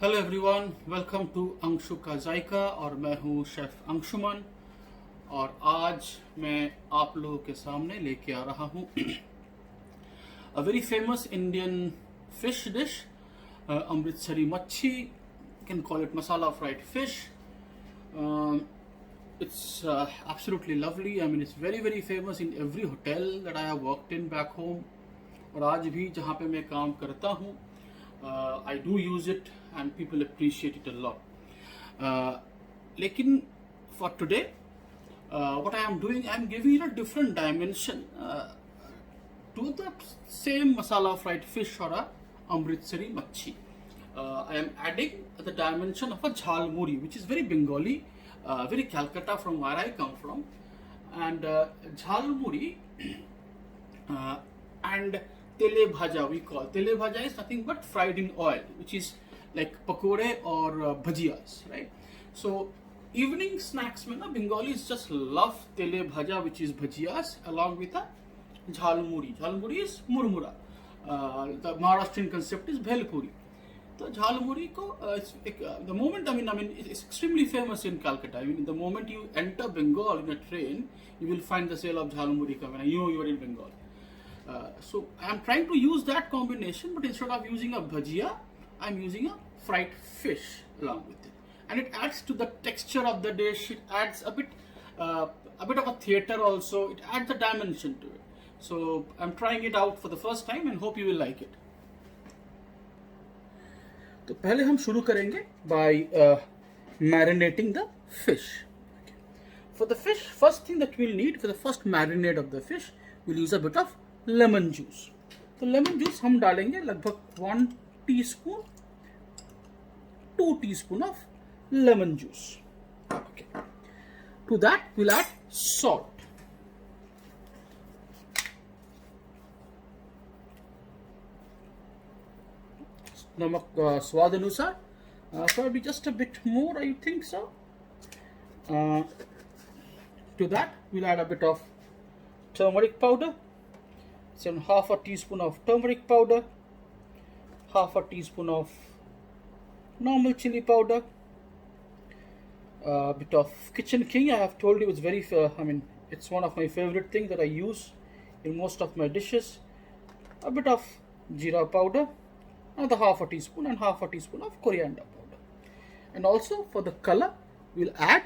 Hello everyone, welcome to Anshu का जायका। और मैं हूँ शेफ अंशुमन। और आज मैं आप लोगों के सामने लेके आ रहा हूँ a very famous Indian fish dish, Amritsari machhi. Can call it masala fried fish. It's absolutely lovely. I mean, it's very very famous in every hotel that I have worked in back home. और आज भी जहाँ पे मैं काम करता हूँ, I do use it and people appreciate it a lot. लेकिन for today, what I am doing, I am giving it a different dimension to the same masala fried fish or a Amritsari machi. I am adding the dimension of a jhalmuri, which is very Bengali, very Calcutta from where I come from. And jhalmuri and tele bhaja, we call tele bhaja is nothing but fried in oil, which is like pakode or bhajiyas, right? So evening snacks mein na Bengalis just love tele bhaja, which is bhajiyas, along with a jhalmuri. Jhalmuri is murmura. The Maharashtrian concept is bhelpuri. तो झालमुरी को the moment, I mean it's extremely famous in Calcutta. I mean, the moment you enter Bengal in a train, you will find the sale of jhalmuri coming. You know you are in Bengal. So I am trying to use that combination, but instead of using a bhajia, I am using a fried fish along with it, and it adds to the texture of the dish. It adds a bit of a theater also. It adds a dimension to it. So I'm trying it out for the first time and hope you will like it. तो पहले हम शुरू करेंगे by marinating the fish. For the fish, first thing that we'll need for the first marinade of the fish, we'll use a bit of lemon juice. तो lemon juice हम डालेंगे लगभग 1 teaspoon, 2 teaspoon of lemon juice. Okay. To that we'll add salt. नमक स्वाद अनुसार, probably just a bit more, I think so. To that we'll add a bit of turmeric powder. So half a teaspoon of turmeric powder, half a teaspoon of normal chili powder, a bit of Kitchen King. I have told you it's very it's one of my favorite things that I use in most of my dishes. A bit of jeera powder, another half a teaspoon, and half a teaspoon of coriander powder. And also for the color, we'll add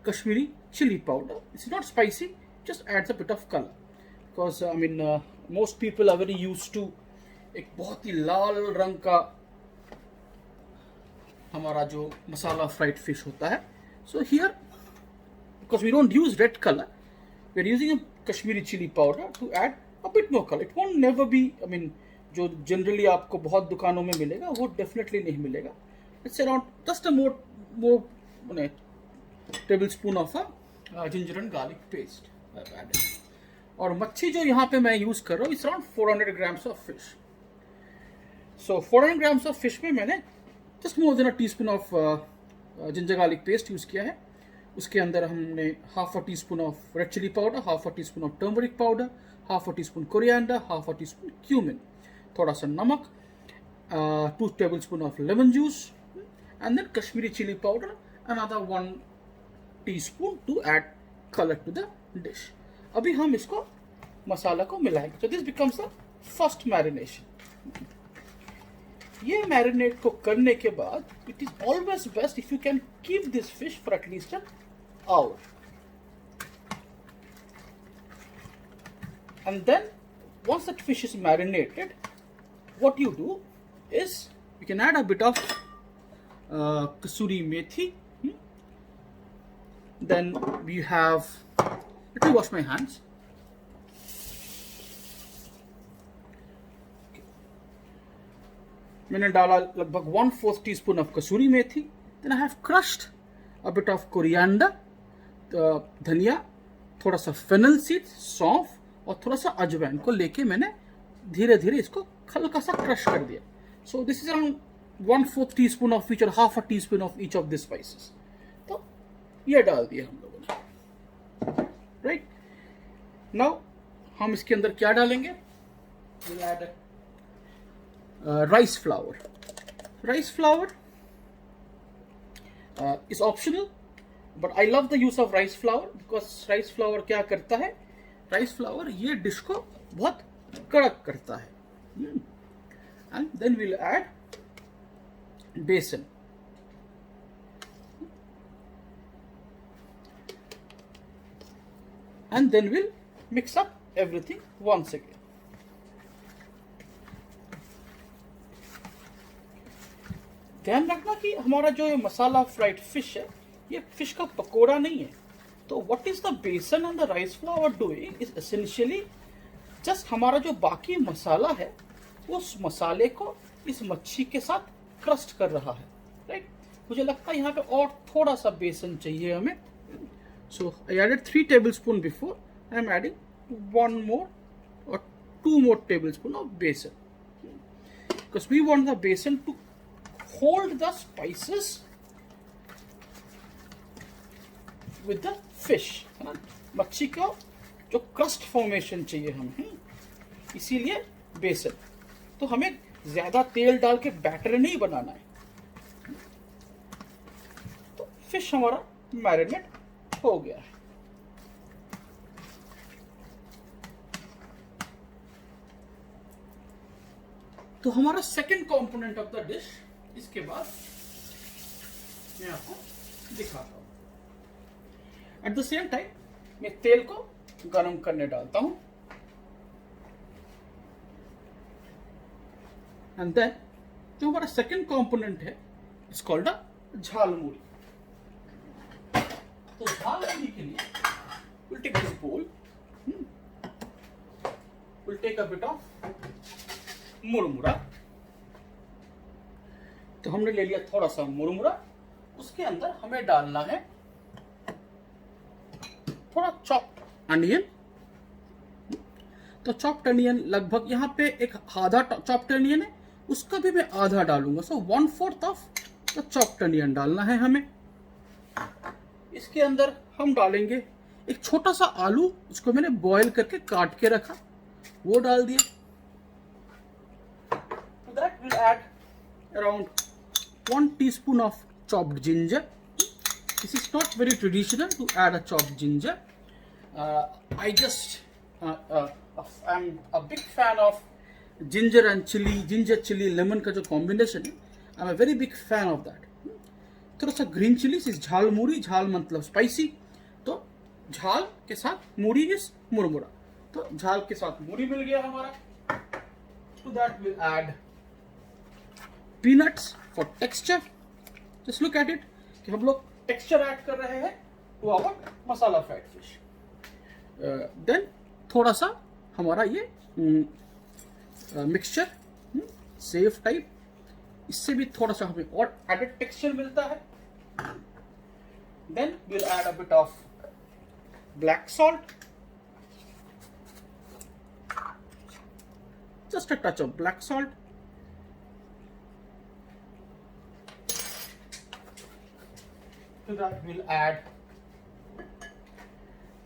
Kashmiri chili powder. It's not spicy, just adds a bit of color. Because most people are very used to एक बहुत ही लाल रंग का हमारा जो मसाला fried fish होता है. So here, because we don't use red color, we are using a Kashmiri chili powder to add a bit more color. It won't never be, जो generally आपको बहुत दुकानों में मिलेगा वो डेफिनेटली नहीं मिलेगा. It's around just a more table spoon of a ginger and garlic paste. और मच्छी जो यहाँ पे मैं यूज कर रहा हूँ, it's around 400 grams of fish. So 400 grams of fish में मैंने just more than a teaspoon of ginger garlic paste use किया है. उसके अंदर हमने half a teaspoon of red chilli powder, half a teaspoon of turmeric powder, half a teaspoon coriander, half a teaspoon cumin, थोड़ा सा नमक, 2 tablespoon of lemon juice, and then Kashmiri chili powder, another 1 teaspoon to add color to the dish. अभी हम इसको मसाला को मिलाएंगे. So this becomes the first marination. ये marinate को करने के बाद it is always best if you can keep this fish for at least an hour. And then once that fish is marinated, what you do is you can add a bit of kasuri methi. Then we have, let me wash my hands. मैंने डाला लगभग 1/4 teaspoon of kasuri methi. Then I have crushed a bit of coriander, धनिया, थोड़ा सा fennel seeds, सौंफ और थोड़ा सा अजवाइन को लेके मैंने धीरे धीरे इसको हल्का सा क्रश कर दिया. So this is around 1/4 teaspoon of each और half a teaspoon of each of these spices. तो ये डाल दिया हम लोगों ने. राइट नाउ हम इसके अंदर क्या डालेंगे? We'll add rice flour. rice flour is optional, but I love the use of rice flour because rice flour क्या करता है, rice flour ये डिश को बहुत कड़क करता है. And then we'll add besan. And then we'll mix up everything once again. ध्यान रखना कि हमारा जो मसाला फ्राइड फिश है ये फिश का पकोड़ा नहीं है. तो व्हाट इज द बेसन and the rice flour doing is essentially just हमारा जो बाकी मसाला है उस मसाले को इस मच्छी के साथ क्रस्ट कर रहा है. राइट, मुझे लगता है यहाँ पे और थोड़ा सा बेसन चाहिए हमें. So I added 3 tablespoon before. I am adding 1 more or 2 more tablespoon of besan because we want the besan to hold the spices with the fish. मच्छी को जो क्रस्ट फॉर्मेशन चाहिए हमें, इसीलिए बेसन. तो हमें ज्यादा तेल डाल के बैटर नहीं बनाना है. तो फिश हमारा मैरिनेट हो गया है. तो हमारा second component of the dish इसके बाद मैं आपको दिखाता हूं. एट द सेम टाइम मैं तेल को गरम करने डालता हूं. एंड देन जो हमारा सेकंड कंपोनेंट है इट्स कॉल्ड अ झालमुरी. तो झालमुरी के लिए we'll take this bowl. We'll take a bit of मुरमुरा. तो हमने ले लिया थोड़ा सा मुरमुरा. उसके अंदर हमें डालना है थोड़ा चॉप्ड अनियन. तो चॉप्ड अनियन लगभग यहाँ पे एक आधा चॉप्ड अनियन है, उसका भी मैं आधा डालूंगा. सो 1/4 ऑफ द चॉप्ड अनियन डालना है हमें. इसके अंदर हम डालेंगे एक छोटा सा आलू, उसको मैंने बॉईल करके काट के रखा, वो डाल दिया. To that we'll add around 1 teaspoon of chopped ginger. This is not very traditional to add a chopped ginger. I'm a big fan of ginger and chili, ginger chili lemon का जो combination है, I'm a very big fan of that. थोड़ा सा green chilli इस झाल मूरी. झाल मतलब spicy, तो झाल के साथ मूरी इस मुरमुरा. तो झाल के साथ मूरी मिल गया हमारा. To that we'll add peanuts for texture. Just look at it कि हम लोग texture ऐड कर रहे हैं to our masala fried fish. Then थोड़ा सा हमारा ये मिक्सचर सेव टाइप, इससे भी थोड़ा सा हमें और एडेड टेक्सचर मिलता है. Then we'll add a bit of black salt. Just a touch of black salt. To that we'll add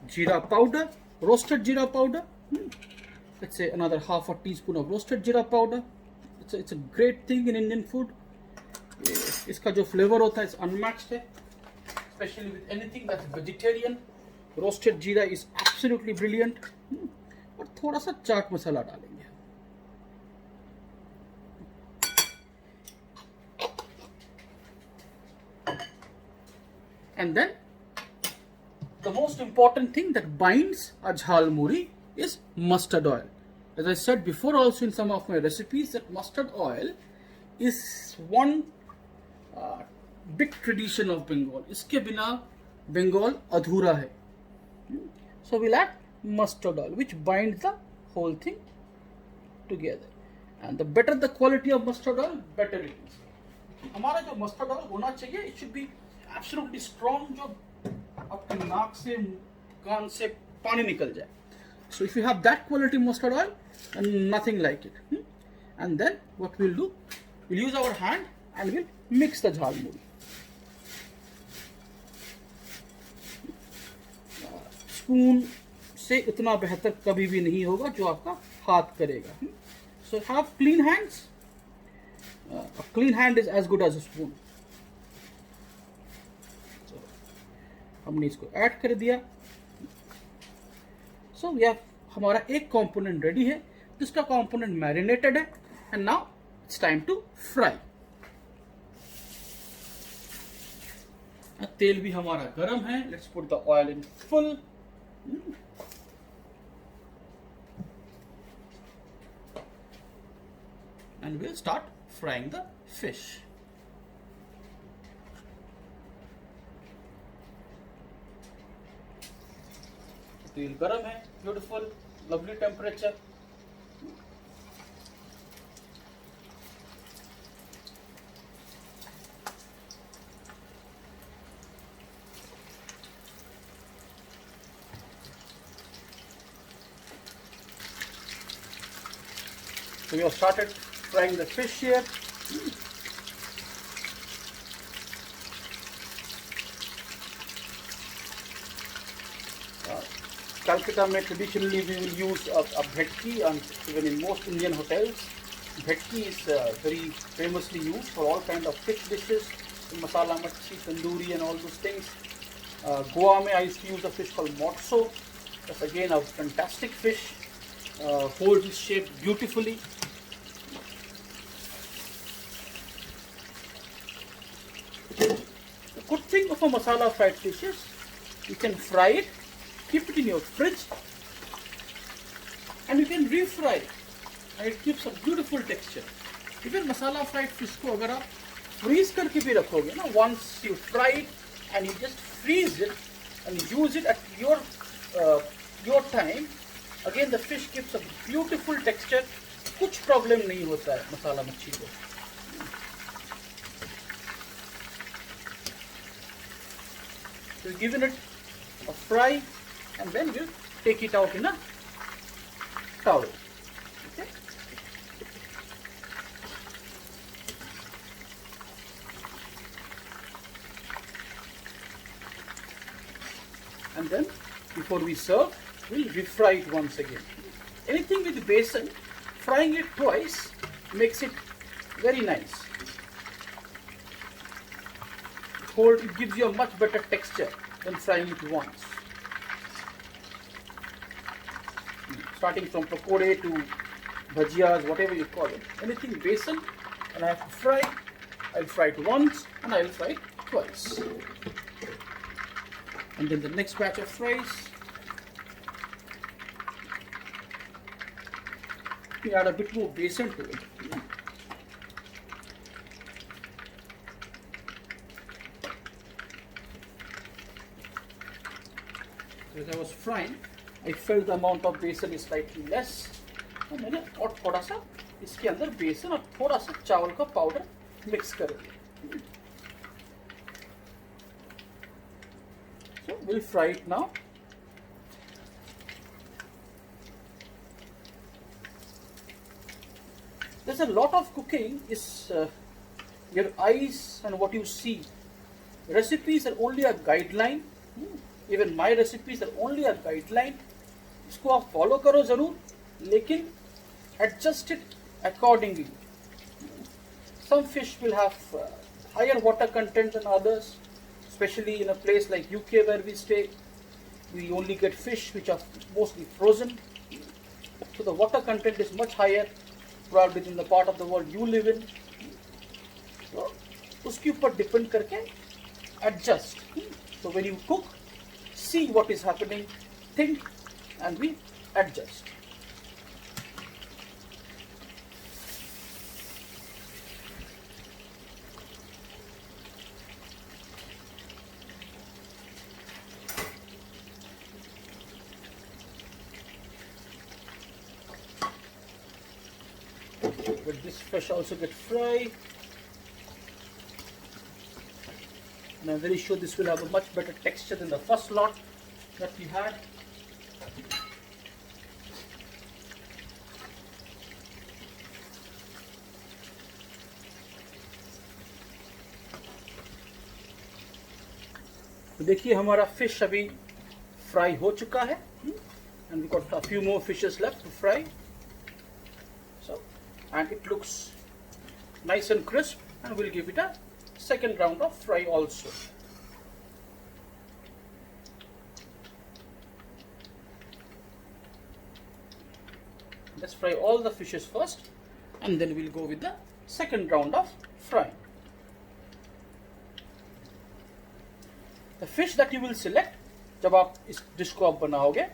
jeera powder, roasted jeera powder. Let's say another half a teaspoon of roasted jeera powder. It's a great thing in Indian food. इसका जो flavour होता है इस unmatched है, especially with anything that's vegetarian. Roasted jeera is absolutely brilliant. और थोड़ा सा चाट मसाला डालेंगे. And then the most important thing that binds a jhalmuri is mustard oil. As I said before also in some of my recipes, that mustard oil is one big tradition of Bengal. इसके बिना Bengal अधूरा है. So we'll add mustard oil, which binds the whole thing together. And the better the quality of mustard oil, better it is. हमारा जो mustard oil होना चाहिए, it should be absolutely strong, जो आपके नाक से कान से पानी निकल जाए. So if you have that quality mustard oil, and nothing like it. And then what we'll do, we'll use our hand and we'll mix the jhalmuri. Spoon से इतना बेहतर कभी भी नहीं होगा जो आपका हाथ करेगा. So have clean hands. A clean hand is as good as a spoon. So, हमने इसको ऐड कर दिया. So we have हमारा एक कंपोनेंट रेडी है, दूसरा कंपोनेंट मैरिनेटेड है, and now it's time to fry. तेल भी हमारा गरम है. Let's put the oil in full. And we'll start frying the fish. तेल गरम है, beautiful, lovely temperature. So we have started frying the fish here. Calcutta में traditionally we will use a bhetki, and even in most Indian hotels, bhetki is very famously used for all kind of fish dishes, masala machhi, tandoori and all those things. Goa में I used to use a fish called motso. That's again a fantastic fish, holds its shape beautifully. The good thing of a masala fried fish is you can fry it, keep it in your fridge, and you can refry it, and it gives a beautiful texture. Even masala fried fish को अगर आप freeze करके भी रखोगे ना, once you fry it and you just freeze it and use it at your time, again the fish gives a beautiful texture. कुछ problem नहीं होता है मसाला मच्छी को. We've given it a fry, and then we'll take it out in a towel. Okay. And then before we serve, we'll refry it once again. Anything with besan, frying it twice makes it very nice. It gives you a much better texture than frying it once. Starting from pakode to bhajiyas, whatever you call it, anything besan, and I have to fry, I'll fry it once and I'll fry it twice. And then the next batch of fries, we add a bit more besan to it. As I was frying, I felt the amount of besan is slightly less. तो मैंने और थोड़ा सा इसके अंदर बेसन और थोड़ा सा चावल का पाउडर मिक्स कर दिया. So we'll fry it now. There's a lot of cooking is your eyes and what you see. Recipes are only a guideline. Even my recipes are only a guideline. इसको आप follow करो जरूर, लेकिन adjust it accordingly. Some fish will have higher water content than others, especially in a place like UK where we stay. We only get fish which are mostly frozen, so the water content is much higher, probably in the part of the world you live in. So उसके ऊपर depend करके adjust. So when you cook, see what is happening, think, and we adjust. But this fish also get fried, and I'm very sure this will have a much better texture than the first lot that we had. तो देखिए हमारा fish अभी fry हो चुका है, and we got a few more fishes left to fry. So, and it looks nice and crisp, and we'll give it a second round of fry also. Let's fry all the fishes first, and then we'll go with the second round of frying. The fish that you will select जब आप इस dish को आप बनाओगे,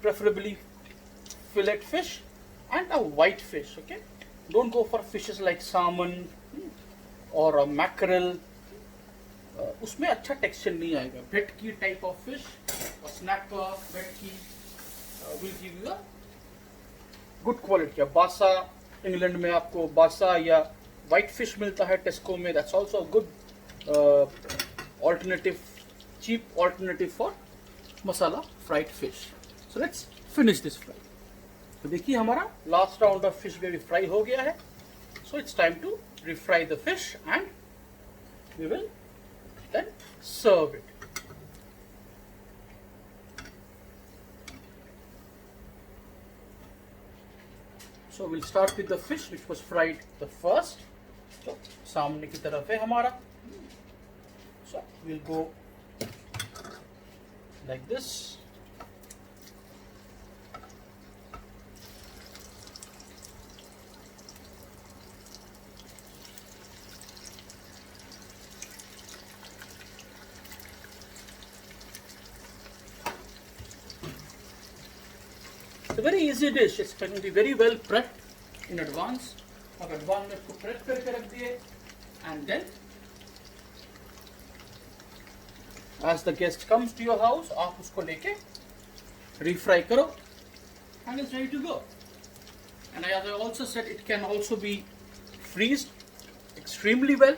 preferably fillet fish and a white fish. Okay, don't go for fishes like salmon or a mackerel. उसमें अच्छा texture नहीं आएगा. भेटकी टाइप ऑफ फिश और स्नैपर, भेटकी will give you a good quality. बासा, इंग्लैंड में आपको बासा या white fish मिलता है टेस्को में. That's also a good alternative, cheap alternative for masala fried fish. So let's finish this fry. तो देखिए हमारा last round of fish भी फ्राई हो गया है. So it's time to refry the fish and we will then serve it. So we'll start with the fish which was fried the first. So सामने की तरफ है हमारा. So we'll go like this. It's a very easy dish. It's going to be very well prepped in advance. अब advance में इसको prep करके रख दिए, and then as the guest comes to your house, आप उसको लेके refry करो, and it's ready to go. And as I also said, it can also be freezed extremely well.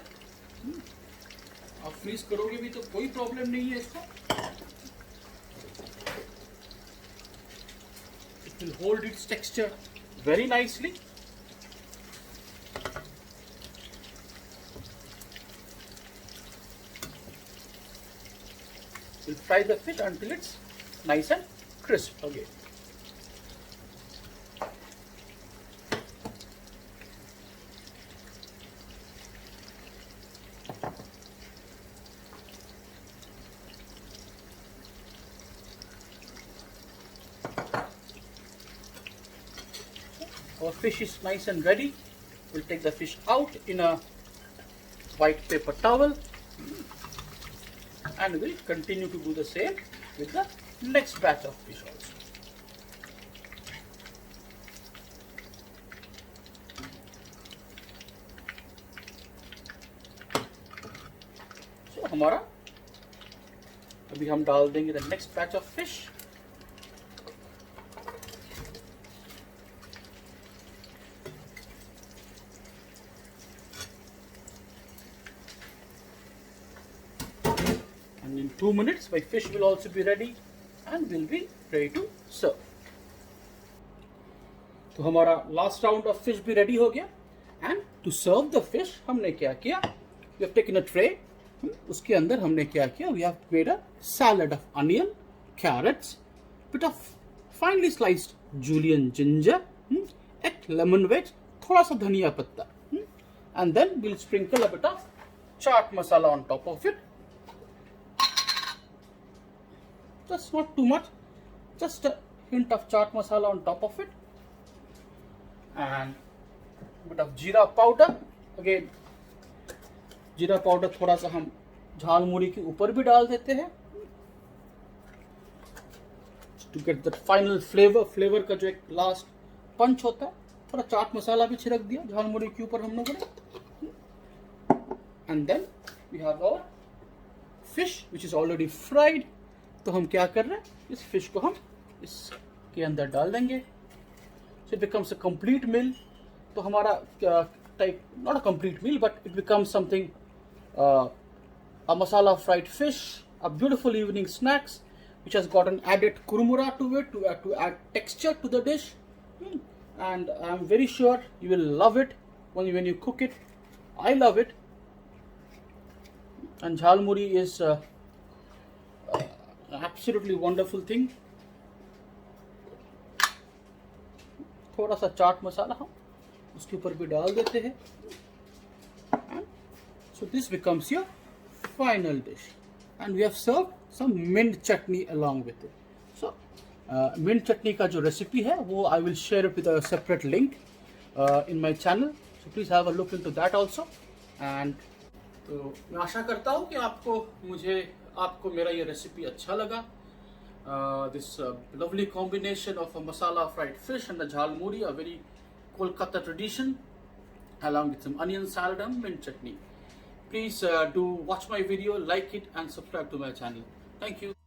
आप freeze करोगे भी तो कोई problem नहीं है इसको. It will hold its texture very nicely. We'll fry the fish until it's nice and crisp again. Our fish is nice and ready. We'll take the fish out in a white paper towel, and we'll continue to do the same with the next batch of fish also. So हमारा अभी हम डाल देंगे the next batch of fish. And in 2 minutes my fish will also be ready and will be ready to serve. तो हमारा last round of fish भी ready हो गया. And to serve the fish हमने क्या किया? We have taken a tray. उसके अंदर हमने क्या किया? We have made a salad of onion, carrots, bit of finely sliced julienne ginger, एक lemon wedge, थोड़ा सा धनिया पत्ता, and then we'll sprinkle a bit of chaat masala on top of it. Just not too much, just a hint of chaat masala on top of it, and a bit of jeera powder. Again, जीरा powder थोड़ा सा हम झाल मुड़ी के ऊपर भी डाल देते हैं to get that final flavor. Flavour का जो एक लास्ट पंच होता है, थोड़ा चाट मसाला भी छिड़क दिया झाल मुड़ी के ऊपर हम लोगों ने. And then we have our fish which is already fried. तो हम क्या कर रहे हैं, इस फिश को हम इसके अंदर डाल देंगे. So it becomes a complete meal. तो हमारा type not a complete meal but it becomes something a masala fried fish, a beautiful evening snacks which has got an added kurmura to it to add texture to the dish, and I'm very sure you will love it when you cook it. I love it. And jhalmuri is an absolutely wonderful thing. थोड़ा सा चाट मसाला हम उसके ऊपर भी डाल देते हैं. So this becomes your final dish, and we have served some mint chutney along with it. So mint chutney का जो recipe है वो I will share it with a separate link in my channel. So please have a look into that also. And तो मैं आशा करता हूँ कि आपको मेरा ये रेसिपी अच्छा लगा. This lovely combination of a masala fried fish and a jhalmuri, a very Kolkata tradition, along with some onion salad and mint chutney. Please do watch my video, like it and subscribe to my channel. Thank you.